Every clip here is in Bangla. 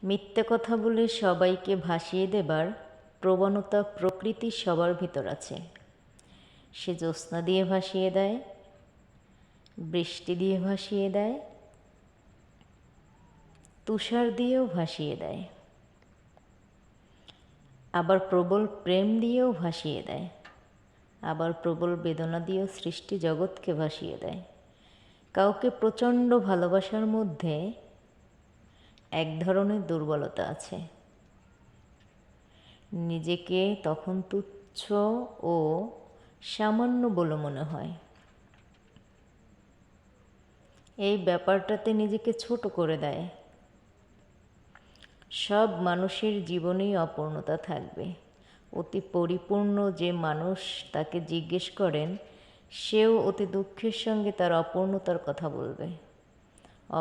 মিথ্যে কথা বলে সবাইকে ভাসিয়ে দেবার প্রবণতা প্রকৃতির সবার ভিতর আছে। সে জ্যোৎস্না দিয়ে ভাসিয়ে দেয়, বৃষ্টি দিয়ে ভাসিয়ে দেয়, তুষার দিয়েও ভাসিয়ে দেয়, আবার প্রবল প্রেম দিয়েও ভাসিয়ে দেয়, আবার প্রবল বেদনা দিয়েও সৃষ্টি জগৎকে ভাসিয়ে দেয়। কাউকে প্রচণ্ড ভালোবাসার মধ্যে এক ধরনের দুর্বলতা আছে। নিজেকে তখন তুচ্ছ ও সামান্য বলে মনে হয়। এই ব্যাপারটাতে নিজেকে ছোট করে দেয়। সব মানুষের জীবনেই অপূর্ণতা থাকবে। অতি পরিপূর্ণ যে মানুষ তাকে জিজ্ঞেস করেন, সেও অতি দুঃখের সঙ্গে তার অপূর্ণতার কথা বলবে।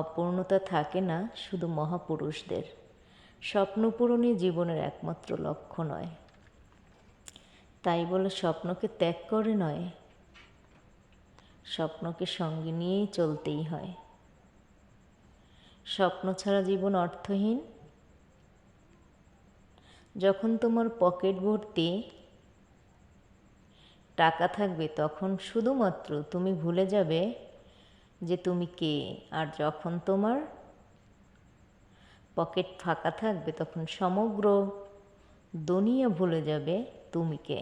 অপূর্ণতা থাকে না শুধু মহাপুরুষদের। স্বপ্নপূরণই জীবনের একমাত্র লক্ষ্য নয়। তাই বলে স্বপ্নকে ত্যাগ করে নয়, স্বপ্নকে সঙ্গে নিয়েই চলতেই হয়। স্বপ্ন ছাড়া জীবন অর্থহীন। যখন তোমার পকেট ভর্তি টাকা থাকবে তখন শুধুমাত্র তুমি ভুলে যাবে যে তুমি কে, আর যখন তোমার পকেট ফাঁকা থাকবে তখন সমগ্র দুনিয়া ভুলে যাবে তুমি কে।